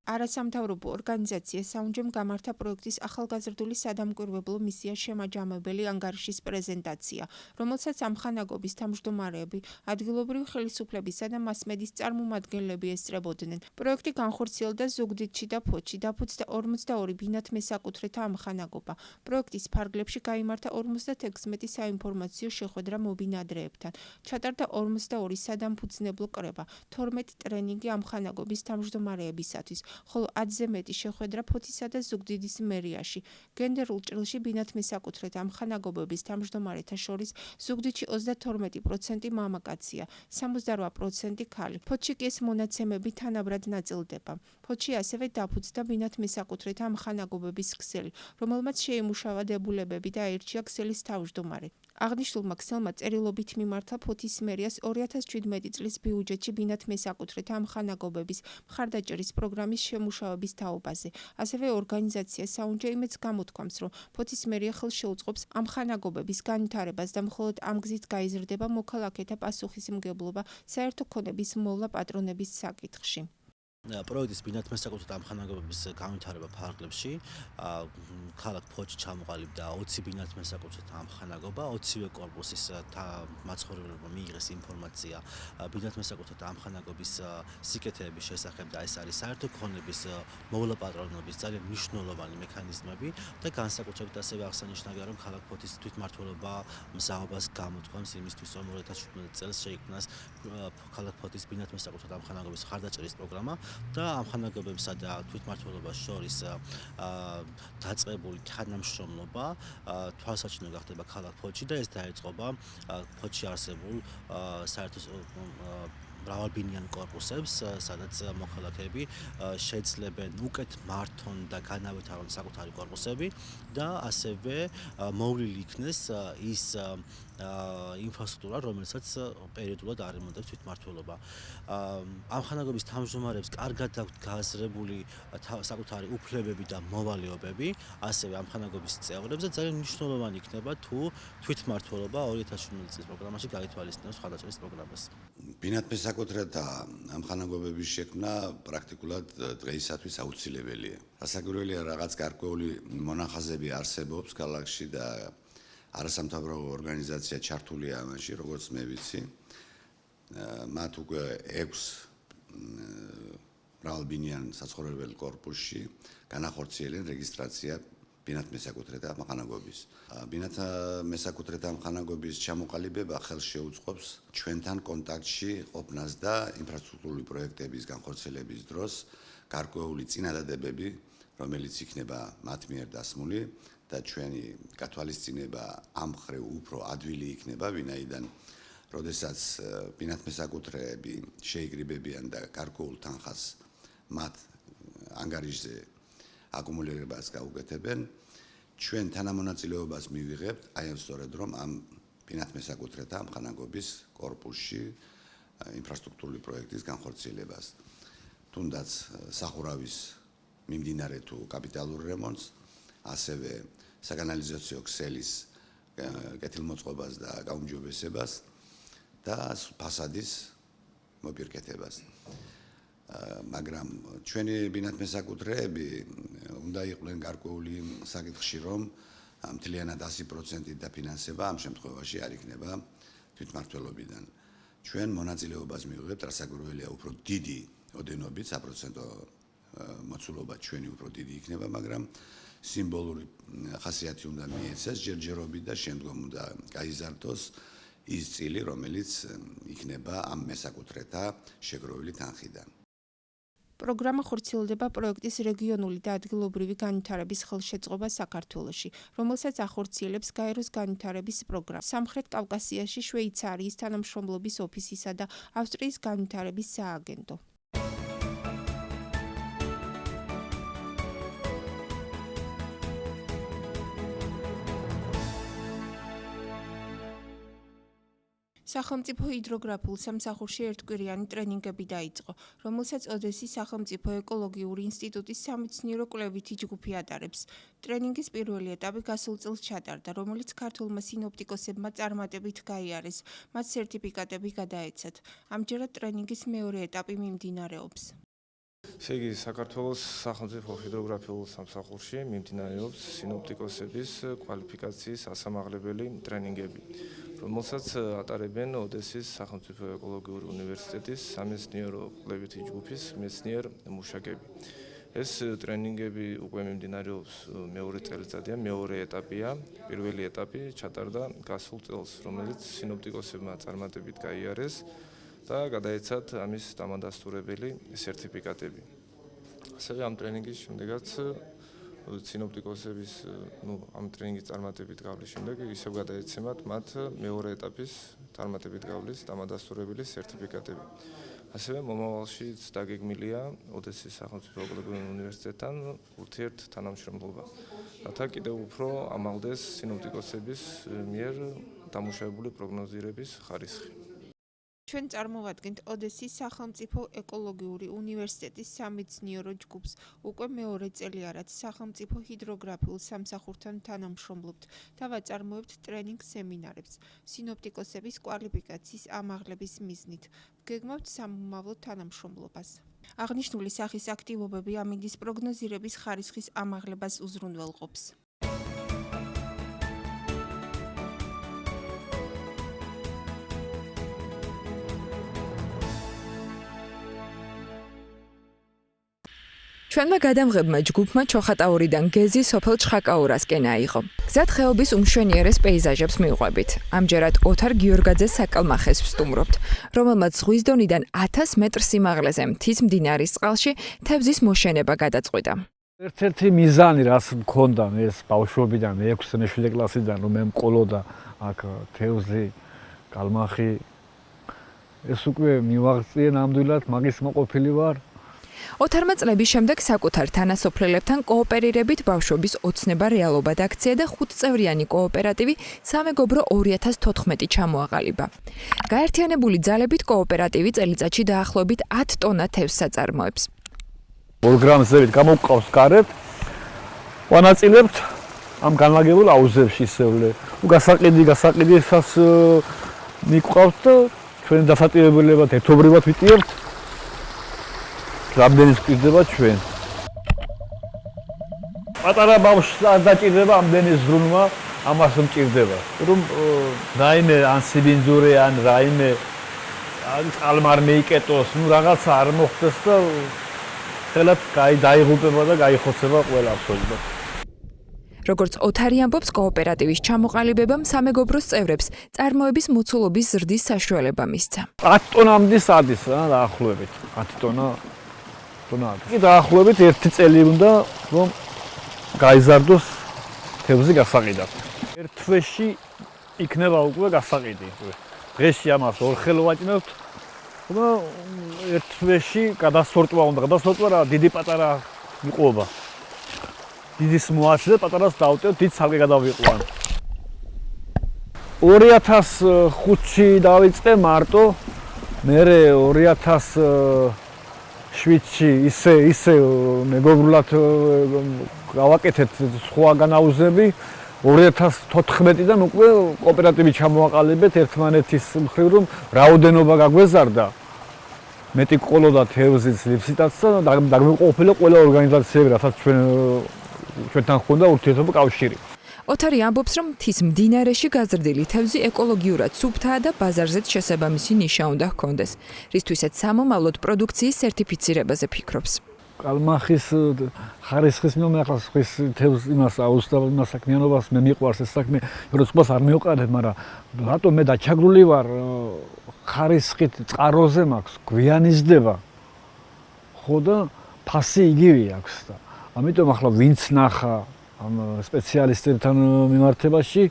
არასამთავრობო ორგანიზაცია საუნჯემ გამართა პროექტის ახალგაზრდული სადამკვირვებლო მისია შემაჯამებელი ანგარიშის პრეზენტაცია, რომელსაც ამხანაგობის თავმჯდომარეები, ადგილობრივი ხელისუფლებისა და მასმედიის წარმომადგენლები ესწრებოდნენ. პროექტი განხორციელდა ზუგდიდში და ფოთში, დაფუძნდა 42 ბინათ მესაკუთრეთა ამხანაგობა. პროექტის ფარგლებში გაიმართა 56 საინფორმაციო შეხვედრა მობინადრეებთან. ჩატარდა 42 სადამფუძნებლო კრება, 12 ტრენინგი ამხანაგობის თავმჯდომარეებისათვის. ხოლო 10-ზე მეტი შეხვედრა ფოთისა და ზუგდიდის მერიაში. გენდერულ ჭრილში ბინათ მესაკუთრეთა ამხანაგობების თავმჯდომარეთა შორის ზუგდიდში 32% მამაკაცია, 68% ქალი. ფოთში კი ეს მონაცემები თანაბრად ნაწილდება. ფოთში ასევე დაფუძნდა ბინათ მესაკუთრეთა ამხანაგობების ქსელი, რომელმაც შეიმუშავა დებულებები და აირჩია ქსელის თავმჯდომარე. აღნიშნულმა ქსელმა წერილობით მიმართა ფოთის მერიას 2017 წლის ბიუჯეტში ბინათ მესაკუთრეთა ამხანაგობების მხარდაჭერის პროგრამის შემუშავების თაობაზე. ასევე ორგანიზაცია საუნჯე იმედს გამოთქვამს, რომ ფოთის მერია ხელს შეუწყობს ამხანაგობების განვითარებას და მხოლოდ ამ გზით გაიზრდება მოქალაქეთა პასუხისმგებლობა საერთო ქონების მოვლა პატრონების საკითხში. პროექტის ბინათ მესაკუთრეთა ამხანაგობების განვითარება ფარგლებში ქალაქ ფოთში ჩამოყალიბდა 20 ბინათ მესაკუთრეთა ამხანაგობა, 20-ვე კორპუსის მაცხოვრებლებმა მიიღეს ინფორმაცია ბინათ მესაკუთრეთა ამხანაგობის სიკეთეების შესახებ და ეს არის საერთო ქონების მოვლა პატრონობის ძალიან მნიშვნელოვანი მექანიზმები და განსაკუთრებით ასევე აღსანიშნავია, რომ ქალაქ ფოთის თვითმმართველობა მზაობას გამოთქვამს იმისთვის, რომ 2017 წელს შეიქმნას ქალაქ ფოთის ბინათ მესაკუთრეთა ამხანაგობის მხარდაჭერის პროგრამა და ამხანაგობებსა და თვითმმართველობას შორის დაწყებული თანამშრომლობა თვალსაჩინო გახდება ქალაქ ფოთში და ეს დაეწყობა ფოთში არსებულ საერთო მრავალბინიან კორპუსებს, სადაც მოქალაქეები შეძლებენ უკეთ მართონ და განავითარონ საკუთარი კორპუსები და ასევე მოვლილი იქნეს ის ინფრასტრუქტურა, რომელსაც პერიოდულად არემონტებს თვითმმართველობა. ამხანაგობის თავმჯდომარეებს კარგად აქვთ გააზრებული საკუთარი უფლებები და მოვალეობები, ასევე ამხანაგობის წევრებზე ძალიან მნიშვნელოვანი იქნება თუ თვითმმართველობა 2017 წლის პროგრამაში გაითვალისწინებს მხარდაჭერის პროგრამას. ბინათ მესაკუთრეთა ამხანაგობების შექმნა პრაქტიკულად დღეისათვის აუცილებელია. რასაკვირველია, რაღაც გარკვეული მონახაზები არსებობს ქალაქში და არასამთავრობო ორგანიზაცია ჩართულია ამაში, როგორც მე ვიცი. მათ უკვე 6 მრავალბინიან საცხოვრებელ კორპუსში განახორციელեն რეგისტრაცია ბინათ მესაკუთრეთა ამხანაგობის. ბინათ მესაკუთრეთა ამხანაგობის ჩამოყალიბება ხელს შეუწყობს ჩვენთან კონტაქტში ყოფნას და ინფრასტრუქტურული პროექტების განხორციელების დროს გარკვეული წინადადებები, რომელიც იქნება მათ მიერ დასმული და ჩვენი გათვალისწინება ამ მხრივ უფრო ადვილი იქნება, ვინაიდან როდესაც ბინათ მესაკუთრეები შეიკრიბებიან და გარკვეულ თანხას მათ ანგარიშზე აკუმულირებას გაუკეთებენ, ჩვენ თანამონაწილეობას მივიღებთ აი სწორედ რომ ამ ბინათ მესაკუთრეთა ამხანაგობის კორპუსში ინფრასტრუქტურული პროექტის განხორციელებას. თუნდაც სახურავის მიმდინარე თუ კაპიტალურ რემონტს, ასევე საკანალიზაციო ქსელის კეთილმოწყობას და გაუმჯობესებას და ფასადის მოპირკეთებას. მაგრამ ჩვენი ბინათ მესაკუთრეები უნდა იყვნენ გარკვეული საკითხში, რომ მთლიანად 100% დაფინანსება ამ შემთხვევაში არ იქნება თვითმმართველობიდან. ჩვენ მონაწილეობას მივიღებთ, რასაკვირველია, უფრო დიდი ოდენობით, საპროცენტო მოცულობა ჩვენი უფრო დიდი იქნება, მაგრამ სიმბოლური ხასიათი უნდა მიეცეს ჯერჯერობით და შემდგომ უნდა გაიზარდოს ის წილი, რომელიც იქნება ამ მესაკუთრეთა შეგროვილი თანხიდან. პროგრამა ხორციელდება პროექტის რეგიონული და ადგილობრივი განვითარების ხელშეწყობა საქართველოში, რომელსაც ახორციელებს გაეროს განვითარების პროგრამა, სამხრეთ კავკასიაში შვეიცარიის თანამშრომლობის ოფისისა და ავსტრიის განვითარების სააგენტო. სახელმწიფო ჰიდროგრაფიულ სამსახურში ერთკვირიანი ტრენინგები დაიწყო, რომელსაც ოდესის სახელმწიფო ეკოლოგიური ინსტიტუტის სამეცნიერო კვლევითი ჯგუფი ატარებს. ტრენინგის პირველი ეტაპი გასულ წელს ჩატარდა, რომელიც ქართულმა სინოპტიკოსებმა წარმატებით გაიარეს, მათ სერტიფიკატები გადაეცათ. ამჯერად ტრენინგის მეორე ეტაპი მიმდინარეობს. ესე იგი, საქართველოს სახელმწიფო ჰიდროგრაფიულ სამსახურში მიმდინარეობს სინოპტიკოსების კვალიფიკაციის ასამაღლებელი ტრენინგები, რომელსაც ატარებენ ოდესის სახელმწიფო ეკოლოგიური უნივერსიტეტის სამეცნიერო კვლევითი ჯგუფის მეცნიერ მუშაკები. ეს ტრენინგები უკვე მიმდინარეობს მეორე წელიწადია, მეორე ეტაპია. პირველი ეტაპი ჩატარდა გასულ წელს, რომელიც სინოპტიკოსებმა წარმატებით გაიარეს და გადაეცათ ამის დამადასტურებელი სერტიფიკატები. ასევე ამ ტრენინგის შემდეგაც სინოპტიკოსების, ამ ტრენინგის წარმატებით გავლის შემდეგ ისევ გადაეცემათ მათ მეორე ეტაპის წარმატებით გავლის დამადასტურებელი სერტიფიკატები. ასევე მომავალშიც დაგეგმილია ოდესის სახელმწიფო ეკოლოგიური უნივერსიტეტთან ურთიერთ თანამშრომლობა, რათა კიდევ უფრო ამაღლდეს სინოპტიკოსების მიერ დამუშავებული პროგნოზირების ხარისხი. ჩვენ წარმოვადგენთ ოდესის სახელმწიფო ეკოლოგიური უნივერსიტეტის სამეცნიერო ჯგუფს. უკვე მეორე წელია, რაც სახელმწიფო ჰიდროგრაფიულ სამსახურთან თანამშრომლობთ და ვაწარმოებთ ტრენინგ სემინარებს სინოპტიკოსების კვალიფიკაციის ამაღლების მიზნით. ვგეგმავთ სამომავლო თანამშრომლობას. აღნიშნული სახის აქტივობები ამინდის პროგნოზირების ხარისხის ამაღლებას უზრუნველყოფს. ჩვენმა გადამღებმა ჯგუფმა ჩოხატაურიდან გეზი სოფელ ჩხაკაურასკენ აიღო. გზად ხეობის უმშვენიერეს პეიზაჟებს მივყვებით. ამჯერად ოთარ გიორგაძეს საკალმახეს ვსტუმრობთ, რომელმაც ზღვის დონიდან 1000 მეტრ სიმაღლეზე მთის მდინარის წყალში თევზის მოშენება გადაწყვიტა. ერთ-ერთი მიზანი, რაც მქონდა ეს ბავშვობიდან 6-7 კლასიდან, რომ მე მყოლოდა აქ თევზი, კალმახი, ეს უკვე მივაღწიე ნამდვილად, მაგის მოყოფილი ვარ. ოთარმა წლების შემდეგ საკუთარ თანასოფლელებთან კოოპერირებით ბავშვობის ოცნება რეალობად აქცია და 5-წევრიანი კოოპერატივი სამეგობრო 2014 ჩამოაყალიბა. გაერთიანებული ძალებით კოოპერატივი წელიწადში დაახლოებით 10 ტონა თევზს აწარმოებს. 2 გრამზევით გამოვყავს გარეთ, ვანაწილებთ ამ განლაგებულ აუზებში ისევლე. გასაყიდისას მიყავთ და ჩვენ დასატირებულებად ერთობრივად ვიტიებთ. რამდენი სკვირდება ჩვენ. პატარა ბავშვს არ დაჭირდება ამდენი ზრუნვა, ამას მჭირდება. რომ რაიმე ან სიბინძურე ან რაიმე წყალმარ მეიკეტოს, რაღაცა არ მოხდეს და ხელად დაიღუპება და გაიხოცება ყველა აბსოლუტურად. როგორც ოთარი ამბობს, კოოპერატივის ჩამოყალიბებამ სამეგობროს წევრებს წარმოების მოცულობის ზრდის საშუალება მისცა. 10 ტონამდე სადის რა დაახლოებით. 10 ტონა კი დაახლოებით 1 წელი უნდა რომ გაიზარდოს თევზი გასაყიდად. ერთ თვეში იქნება უკვე გასაყიდი. დღეში ამას 2 ხელ ვაჭნევთ და ერთ თვეში გადასორტვა უნდა. გადასორტვა რა დიდი პატარა იყვება. დიდის მოაცლე პატარას დავტევ, დიდ ცალკე გადავიყვან. 2005-ში დავიწყე მარტო, მერე 2007-ში ისე მეგობრულად გავაკეთეთ სხვა განაუზები. 2014-დან უკვე კოოპერატივი ჩამოაყალიბეთ ერთმანეთის მხრივ, რომ რაოდენობა გაგვეზარდა. მეტი ყოლოდა თევზის ლიფსიტაც და დაგვიყოფილა ყველა ორგანიზაციები, რასაც ჩვენთან ჰქონდა ურთიერთობა კავშირი. ოთარი ამბობს, რომ მთის მდინარეში გაზრდილი თევზი ეკოლოგიურად სუფთაა და ბაზარზეც შესაბამისი ნიშა უნდა ჰქონდეს, რისთვისაც სამომავლოდ პროდუქციის სერტიფიცირებაზე ფიქრობს. კალმახის ხარისხის მე ახლა ხის თევზ იმას აუცილებლად იმას საქმიანობას მე მიყვარს ეს საქმე, როდესაც არ მივყარებ, მაგრამ რატომ მე დაჩაგრული ვარ ხარისხით წყაროზე მაქვს, გვიანიზდება. ხო და ფასი იგივე აქვს და ამიტომ ახლა ვინც ნახა ამ სპეციალისტებთან მიმართებაში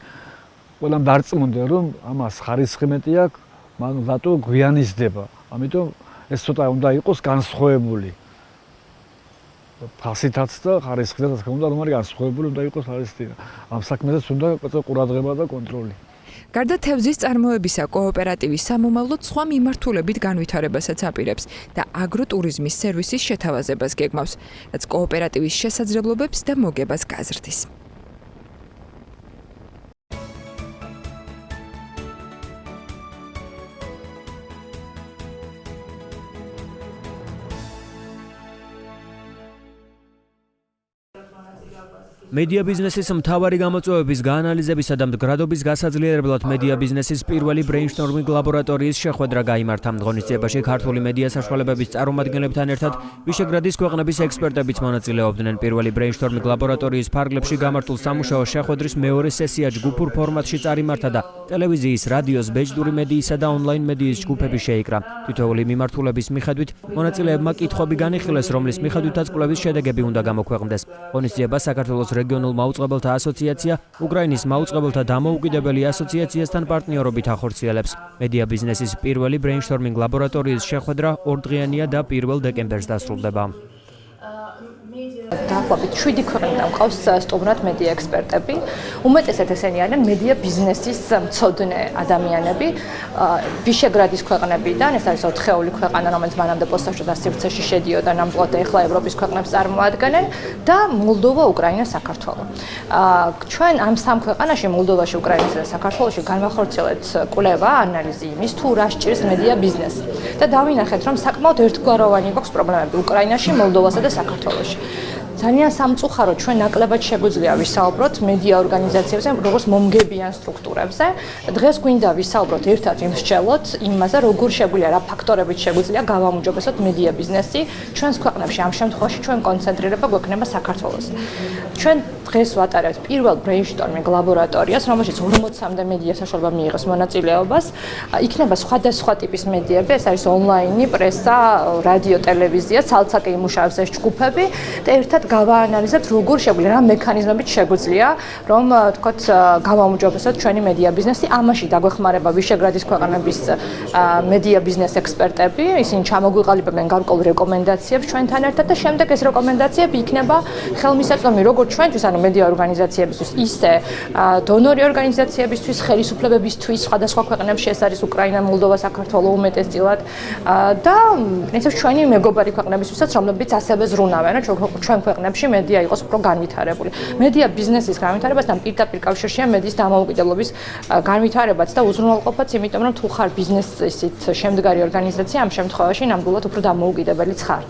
ყველამ დარწმუნდა რომ ამას ხარისხი მეტი აქვს, მაგრამ რატო გვიანიზდება. ამიტომ ეს ცოტა უნდა იყოს განსხვავებული. ფასითაც და ხარისხითაც რა თქმა უნდა რომ არის განსხვავებული უნდა იყოს ხარისხი. ამ საქმესაც უნდა ყურადღება და კონტროლი. გარდა თევზის წარმოებისა, კოოპერატივის სამომავლოდ სხვა მიმართულებით განვითარებასაც აპირებს და აგროტურიზმის სერვისის შეთავაზებას გეგმავს, რაც კოოპერატივის შესაძლებლობებს და მოგებას გაზრდის. მედია ბიზნესის მთავარი გამოწვევების გაანალიზებისა და მდგრადობის გასაძლიერებლად მედია ბიზნესის პირველი ბრეინშტორმინგ ლაბორატორიის შეხვედრა გაიმართა. ღონისძიებაში ქართული მედია საშუალებების წარმომადგენლებთან ერთად ვიშეგრადის ქვეყნების ექსპერტებიც მონაწილეობდნენ. პირველი ბრეინშტორმინგ ლაბორატორიის ფარგლებში გამართულ სამუშაო შეხვედრის მეორე სესია ჯგუფურ ფორმატში წარიმართა და ტელევიზიის, რადიოს, ბეჭდური მედიისა და ონლაინ მედიის ჯგუფები შეიკრა. თითოეული მიმართულების მიხედვით მონაწილეებმა კითხვები განიხილეს, რომლის მიხედვითაც კვლევის შედეგები უნდა გამოქვეყნდეს. ღონისძიება საქართველოს რეგიონულ მაუწყებელთა ასოციაცია უკრაინის მაუწყებელთა დამოუკიდებელი ასოციაციასთან პარტნიორობით ახორციელებს. მედია ბიზნესის პირველი ბრეინშტორმინგ ლაბორატორიის შეხვედრა 2 დღიანია და 1 დეკემბერს დასრულდება. დაახლოებით 7 ქვეყნიდან მყავს სტუმრად მედია ექსპერტები. უმეტესად ესენი არიან მედია ბიზნესის მცოდნე ადამიანები. ვიშეგრადის ქვეყნებიდან, ეს არის 4-ეული ქვეყანა, რომელიც მანამდე პოსტსაჟთა სივრცეში შედიოდა, ნამდვილად ახლა ევროპის ქვეყნებს წარმოადგენენ და მოლდოვა, უკრაინა, საქართველო. ჩვენ ამ სამ ქვეყანაში, მოლდოვაში, უკრაინასა და საქართველოში განვახორციელებთ კვლევა, ანალიზი იმის, თუ რა სჭირს მედია ბიზნესი. და დავინახეთ, რომ საკმაოდ ერთგვაროვანი გვაქვს პრობლემები უკრაინაში, მოლდოვასა და საქართველოში. ძალიან სამწუხაროდ ჩვენ ნაკლებად შეგვიძლია ვისაუბროთ მედია ორგანიზაციებზე, როგორც მომგებიან სტრუქტურებზე. დღეს გვინდა ვისაუბროთ ერთად იმსჯელოთ იმაზე, როგორ შეგვიძლია, რა ფაქტორებით შეგვიძლია გავამოჯობესოთ მედია ბიზნესი ჩვენს ქვეყნებში. ამ შემთხვევაში ჩვენ კონცენტრირება გვექნება საქართველოს. ჩვენ დღეს ვატარებთ პირველ ბრეინშტორმინგ ლაბორატორიას, რომელშიც 40-მდე მედია საშუალება მიიღოს მონაწილეობას. იქნება სხვადასხვა ტიპის მედიები, ეს არის ონლაინი, პრესა, რადიო, ტელევიზია, ცალ-ცალკე იმუშავებს ეს ჯგუფები და ერთად გავაანალიზებთ, როგორ შეგვიძლია, რა მექანიზმებით შეგვიძლია, რომ თქოთ გავამოჯობესოთ ჩვენი მედია ბიზნესი. ამაში დაგვეხმარება ვიშეგრადის ქვეყნების მედია ბიზნეს ექსპერტები, ისინი ჩამოგვიყალიბებენ გარკვეულ რეკომენდაციებს ჩვენთან ერთად და შემდეგ ეს რეკომენდაციები იქნება ხელმისაწვდომი როგორც ჩვენთვის, ანუ მედია ორგანიზაციებისთვის, ისე დონორი ორგანიზაციებისთვის, ხელისუფლებებისთვის, სხვადასხვა ქვეყნებში, ეს არის უკრაინა, მოლდოვა, საქართველო უმეტესწილად და პრინციპში ჩვენი მეგობარი ქვეყნებისთვისაც, რომლებიც ასევე ზრუნავენ, ჩვენ ქვეყნებში მედია იყოს უფრო განვითარებული. მედია ბიზნესის განვითარებასთან პირდაპირ კავშირშია მედიის დამოუკიდებლობის განვითარებაც და უზრუნველყოფაც, იმიტომ რომ თუ ხარ ბიზნესით შემდგარი ორგანიზაცია, ამ შემთხვევაში ნამდვილად უფრო დამოუკიდებელიც ხარ.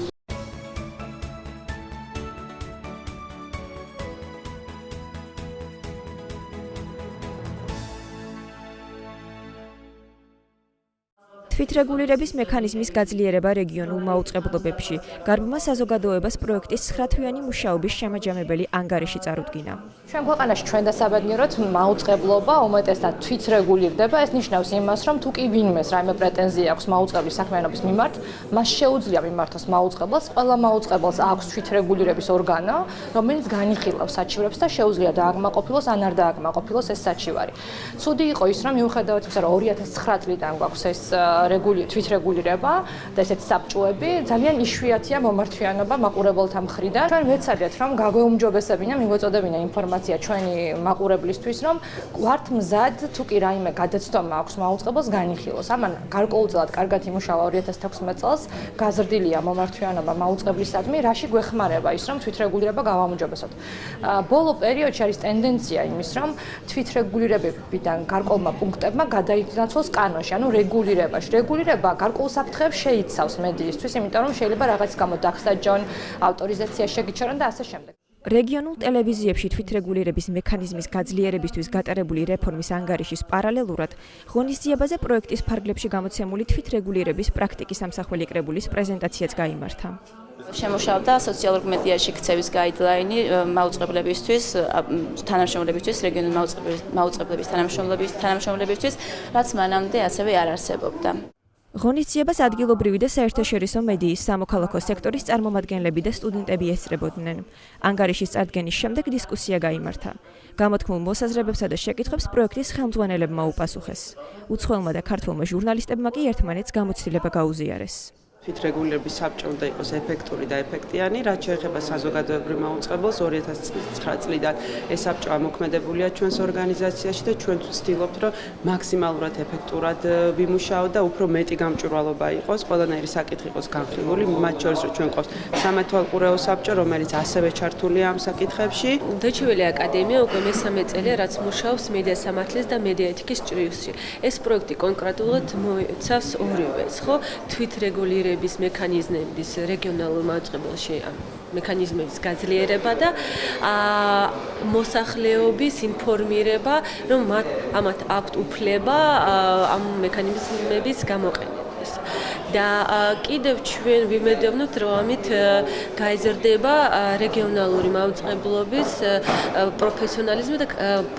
თვითრეგულირების მექანიზმის გაძლიერება რეგიონულ მაუწყებლობებში. გარბმა საზოგადოებას პროექტის 9-თვიანი მუშაობის შემაჯამებელი ანგარიში წარუდგინა. ჩვენ ქვეყანაში ჩვენ დასაბედნიეროთ მაუწყებლობა უმეტესად თვითრეგულირდება. ეს ნიშნავს იმას, რომ თუ კი ვინმეს რაიმე პრეტენზია აქვს მაუწყებლის საქმიანობის მიმართ, მას შეუძლია მიმართოს მაუწყებლს. ყველა მაუწყებელს აქვს თვითრეგულირების ორგანო, რომელიც განიხილავს საჩივრებს და შეუძლია დააკმაყოფილოს ან არ დააკმაყოფილოს ეს საჩივარი. ცუდი იყო ის, რომ მიუხედავად იმისა, რომ 2009 წლიდან გვაქვს ეს თვითრეგულირება და ესეთი საბჭოები, ძალიან იშვიათია მომართვიანობა მაყურებელთა მხრიდან. ჩვენ ვეცადეთ, რომ გაგვეუმჯობესებინა, მიგვეწოდებინა ინფორმაცია ჩვენი მაყურებლისთვის, რომ ვართ მზად, თუ კი რაიმე გადაცდომა აქვს მაუწყებელს, განიხილოს. ამან გარკვეულწილად კარგად იმუშავა 2016 წელს, გაზრდილია მომართვიანობა მაუწყებლისადმი, რაში გვეხმარება ის, რომ თვითრეგულირება გავამოჯობესოთ. ბოლო პერიოდში არის ტენდენცია იმის, რომ თვითრეგულირებებიდან გარკვეულმა პუნქტებმა გადაინაცვლოს კანონში, ანუ რეგულირებაში. რეგულირება გარკვეულ საფრთხეებს შეიცავს მედიისთვის, იმიტომ რომ შეიძლება რაღაც გამო დახსაჯონ, ავტორიზაცია შეგიჩერონ და ასე შემდეგ. რეგიონულ ტელევიზიებში თვითრეგულირების მექანიზმის გაძლიერებისთვის გატარებული რეფორმის ანგარიშის პარალელურად ღონისძიებაზე პროექტის ფარგლებში გამოცემული თვითრეგულირების პრაქტიკის ამსახველი კრებულის პრეზენტაციაც გაიმართა. შემუშავდა სოციალურ მედიაში ქცევის გაიდლაინი მაუწყებლებისთვის, თანამშრომლებისთვის, რეგიონულ მაუწყებლების თანამშრომლებისთვის, რაც მანამდე ასევე არ არსებობდა. ღონისძიებას ადგილობრივი და საერთაშორისო მედიის სამოქალაქო სექტორის წარმომადგენლები და სტუდენტები ესწრებოდნენ. ანგარიშის წარდგენის შემდეგ დისკუსია გაიმართა. გამოთქმულ მოსაზრებებსა და შეკითხვებს პროექტის ხელმძღვანელებმა უპასუხეს. უცხოელმა და ქართველმა ჟურნალისტებმა კი ერთმანეთს გამოცდილება გაუზიარეს. თვითრეგულირების საბჭო უნდა იყოს ეფექტური და ეფექტიანი, რაც შეეხება საზოგადოებრივ მაუწყებელს 2009 წლიდან ეს საბჭო ამოქმედებულია ჩვენს ორგანიზაციაში და ჩვენ ვცდილობთ, რომ მაქსიმალურად ეფექტურად ვიმუშაოთ და უფრო მეტი გამჭვირვალობა იყოს, ყველანაირი საკითხი იყოს განხილული, მათ შორის რომ ჩვენ ყავს სამეთვალყურეო საბჭო, რომელიც ასევე ჩართულია ამ საკითხებში. დოჩეველი აკადემია უკვე მესამე წელია, რაც მუშაობს მედია სამართლის და მედია ეთიკის ჭრილში. ეს პროექტი კონკრეტულად მოიცავს ორივეს, ხო? თვითრეგულირების მექანიზმების რეგიონალურ მაუწყებელში მექანიზმების გაძლიერება და მოსახლეობის ინფორმირება, რომ ამათ აქვთ უფლება ამ მექანიზმების გამოყენების. და კიდევ ჩვენ ვიმედოვნებთ, რომ ამით გაიზრდება რეგიონალური მაუწყებლობის პროფესიონალიზმი და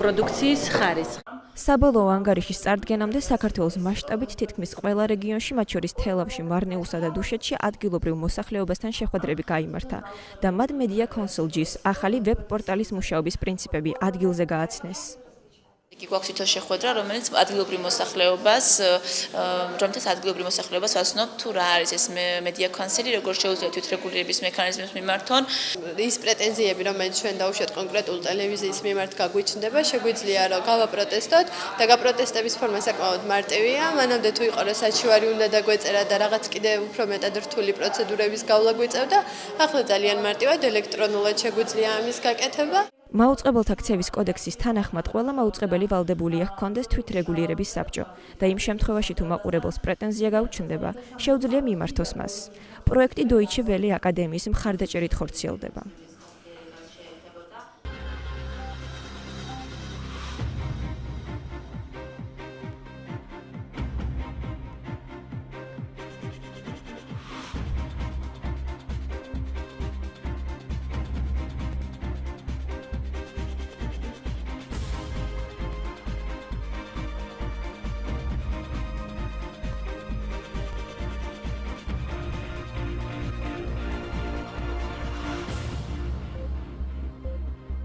პროდუქციის ხარისხი. საბოლოო ანგარიშის წარდგენამდე საქართველოს მასშტაბით თითქმის ყველა რეგიონში, მათ შორის თელავში, მარნეულსა და დუშეთში ადგილობრივ მოსახლეობასთან შეხვედრები გაიმართა და მათ Media Council-ის ახალი ვებ-პორტალის მუშაობის პრინციპები ადგილზე გააცნეს. გვაქვს თვითონ შეხვედრა, რომელიც ადგილობრივ მოსახლეობას, რომელთაც ადგილობრივ მოსახლეობას ვაცნობთ თუ რა არის ეს Media Council-ი, როგორ შეუძლია თვითრეგულირების მექანიზმებს მიმართონ. ის პრეტენზიები, რომელიც ჩვენ დაუშვათ კონკრეტულ ტელევიზიის მიმართ გაგვიჩნდება, შეგვიძლია რომ გავაპროტესტოთ და გაპროტესტების ფორმა საკმაოდ მარტივია. მანამდე თუ იყო რომ საჩივარი უნდა დაგვეწერა და რაღაც კიდევ უფრო მეტად რთული პროცედურების გავლა გვიწევდა, ახლა ძალიან მარტივად ელექტრონულად შეგვიძლია ამის გაკეთება. მაუწყებელთა ქცევის კოდექსის თანახმად ყველა მაუწყებელი ვალდებულია ჰქონდეს თვითრეგულირების საბჭო და იმ შემთხვევაში თუ მაყურებელს პრეტენზია გაუჩნდება, შეუძლია მიმართოს მას. პროექტი Deutsche Welle აკადემიის მხარდაჭერით ხორციელდება.